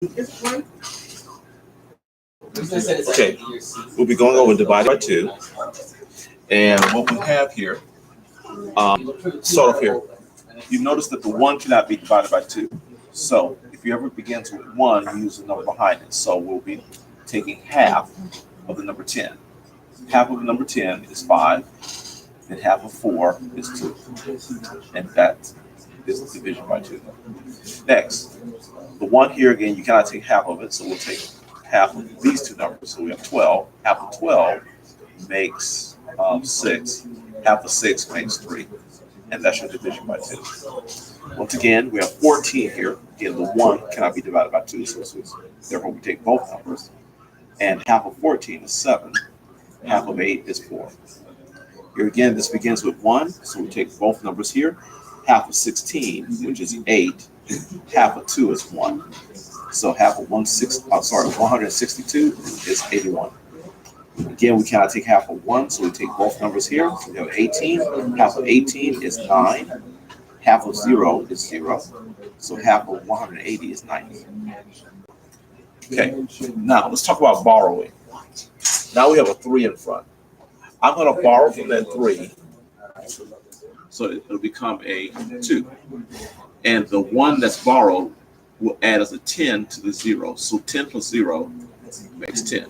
Okay, we'll be going over divided by 2. And what we have here, start off here. You notice that the 1 cannot be divided by 2. So if you ever begins with 1, you use the number behind it. So we'll be taking half of the number 10. Half of the number 10 is 5, and half of 4 is 2. And that is the division by 2. Next, the 1 here again, you cannot take half of it, so we'll take half of these two numbers. So we have 12. Half of 12 makes 6. Half of 6 makes 3. And that's your division by 2. Once again, we have 14 here. Again, the 1 cannot be divided by 2, so therefore we take both numbers. And half of 14 is 7. Half of 8 is 4. Here again, this begins with 1, so we take both numbers here. Half of 16, which is 8. Half of 2 is 1. So half of 162 is 81. Again, we cannot take half of 1, so we take both numbers here. So we have 18. Half of 18 is 9. Half of 0 is 0. So half of 180 is 90. Okay, now let's talk about borrowing. Now we have a 3 in front. I'm going to borrow from that 3, so it'll become a 2. And the 1 that's borrowed will add as a 10 to the 0. So 10 plus 0 makes 10.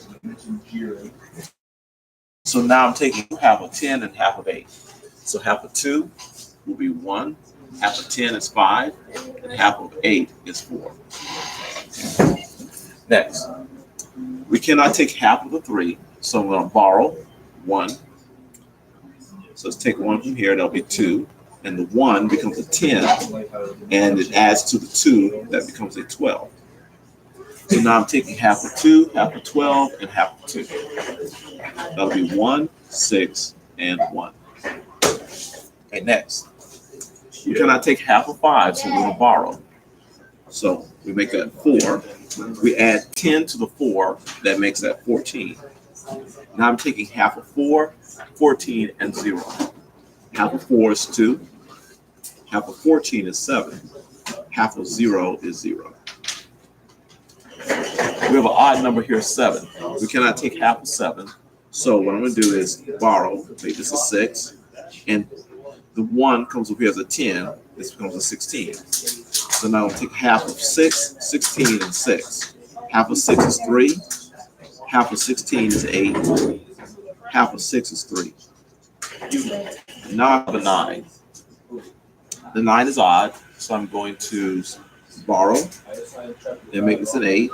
So now I'm taking half of 10 and half of 8. So half of 2 will be 1, half of 10 is 5, and half of 8 is 4. Next, we cannot take half of the 3, so I'm going to borrow 1. So let's take 1 from here, that'll be 2. And the 1 becomes a 10, and it adds to the 2, that becomes a 12. So now I'm taking half of 2, half of 12, and half of 2. That'll be 1, 6, and 1. Okay, next. We cannot take half of 5, so we're going to borrow. So we make that 4. We add 10 to the 4, that makes that 14. Now I'm taking half of 4, 14, and 0. Half of 4 is 2. Half of 14 is 7. Half of 0 is 0. We have an odd number here, 7. We cannot take half of 7. So what I'm going to do is borrow, make this a 6. And the 1 comes over here as a 10. This becomes a 16. So now I'll take half of 6, 16, and 6. Half of 6 is 3. Half of 16 is 8. Half of 6 is 3. Now I have a 9. The 9 is odd, so I'm going to borrow and make this an 8.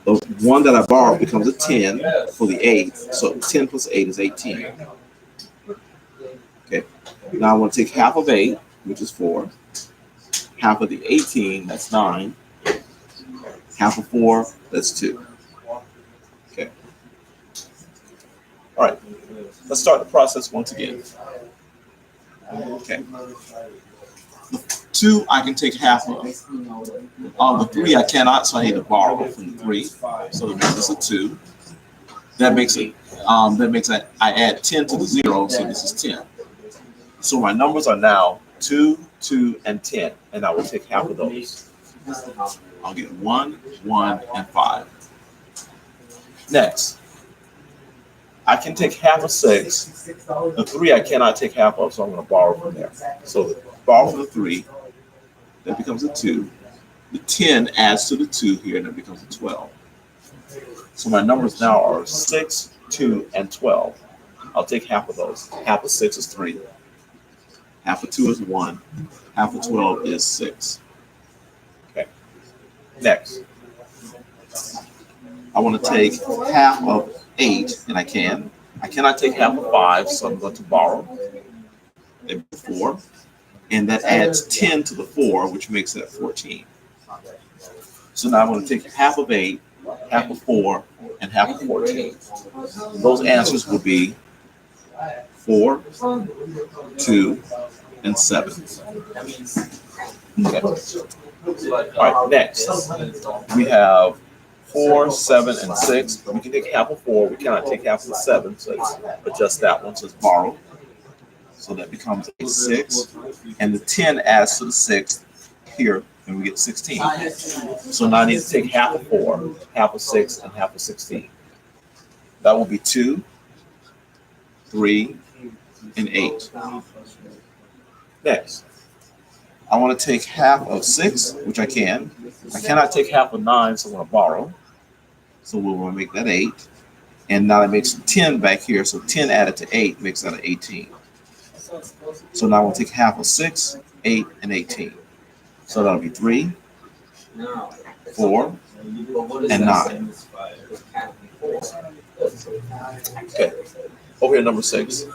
The 1 that I borrowed becomes a 10 for the 8. So 10 plus 8 is 18. Okay. Now I want to take half of 8, which is 4. Half of the 18, that's 9. Half of 4, that's 2. Okay. All right. Let's start the process once again. Okay. The 2 I can take half of. The 3 I cannot, so I need to borrow from the 3. So that makes this a 2. That makes it. I add 10 to the 0, so this is 10. So my numbers are now 2, 2, and 10, and I will take half of those. I'll get 1, 1, and 5. Next, I can take half of 6. The 3 I cannot take half of, so I'm going to borrow from there. So borrow from the 3, that becomes a 2. The 10 adds to the 2 here, and it becomes a 12. So my numbers now are 6, 2, and 12. I'll take half of those. Half of 6 is 3. Half of 2 is 1. Half of 12 is 6. Okay. Next, I want to take half of 8, and I can. I cannot take half of 5, so I'm going to borrow. 4. And that adds 10 to the 4, which makes that 14. So now I'm going to take half of 8, half of 4, and half of 14. Those answers will be 4, 2, and 7. Okay. All right, next, we have 4, 7, and 6. We can take half of 4. We cannot take half of 7, so let's adjust that one. So it's borrow. So that becomes a 6. And the 10 adds to the 6 here and we get 16. So now I need to take half of 4, half of 6, and half of 16. That will be 2, 3, and 8. Next, I want to take half of 6, which I can. I cannot take half of 9, so I'm going to borrow. So we're going to make that 8. And now that makes 10 back here. So 10 added to 8 makes that an 18. So now we'll take half of 6, 8, and 18. So that'll be 3, 4, and 9. Okay, over here, number 6.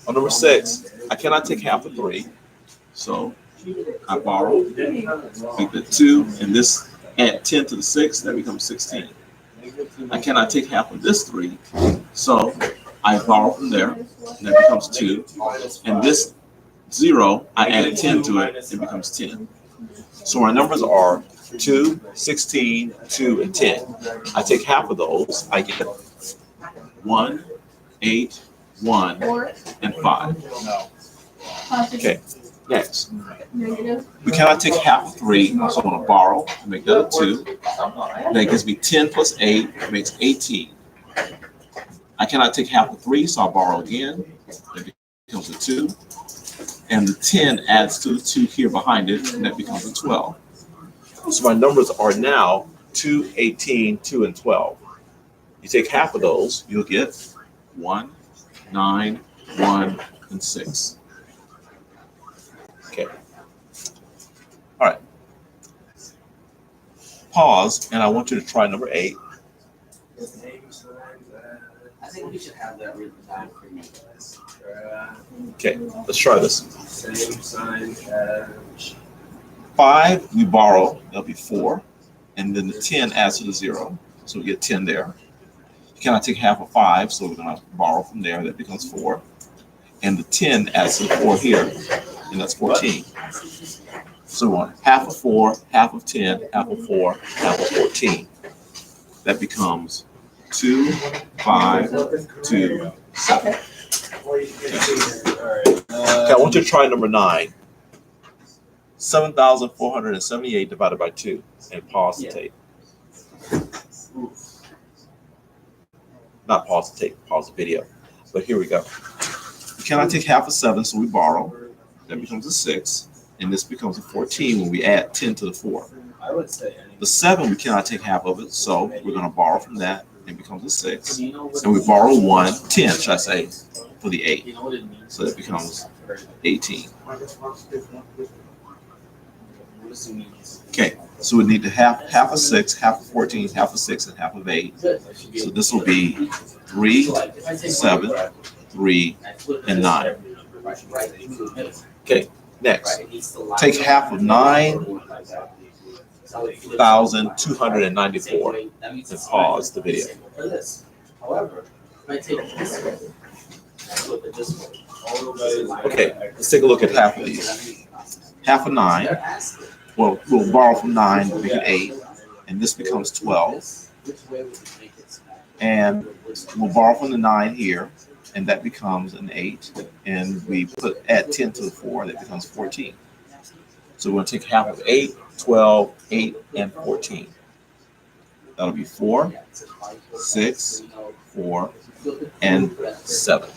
On number 6, I cannot take half of 3. So I borrow, make the 2, and this add 10 to the 6, that becomes 16. I cannot take half of this 3, so I borrow from there, and that becomes 2. And this 0, I add 10 to it, it becomes 10. So our numbers are 2, 16, 2, and 10. I take half of those, I get 1, 8, 1, and 5. Okay, next. We cannot take half of 3, so I'm going to borrow, make that a 2. That gives me 10 plus 8, makes 18. I cannot take half of 3, so I'll borrow again. That becomes a 2. And the 10 adds to the 2 here behind it, and that becomes a 12. So my numbers are now 2, 18, 2, and 12. You take half of those, you'll get 1, 9, 1, and 6. Okay. All right. Pause, and I want you to try number 8. I think we should have that written down for you guys. Okay, let's try this. Same sign as 5, we borrow, that'll be 4. And then the 10 adds to the 0. So we get 10 there. You cannot take half of 5, so we're going to borrow from there. That becomes 4. And the 10 adds to the 4 here, and that's 14. So we want half of 4, half of 10, half of 4, half of 14. That becomes 2, 5, 2, 7. Okay, I want you to try number 9. 7,478 divided by 2, and pause the tape. Not pause the tape, pause the video. But here we go. We cannot take half of 7, so we borrow. That becomes a 6, and this becomes a 14 when we add 10 to the 4. The 7, we cannot take half of it, so we're going to borrow from that. It becomes a 6, and we borrow 1, 10, should I say, for the 8. So that becomes 18. Okay, so we need to half of 6, half of 14, half of 6, and half of 8. So this will be 3, 7, 3, and 9. Okay, next. Take half of 9,294 and pause the video. Okay, let's take a look at half of these. Half of 9, well, we'll borrow from 9 to make it 8, and this becomes 12. And we'll borrow from the 9 here, and that becomes an 8. And we add 10 to the 4, that becomes 14. So we're going to take half of 8, 12, 8, and 14. That'll be 4, 6, 4, and 7.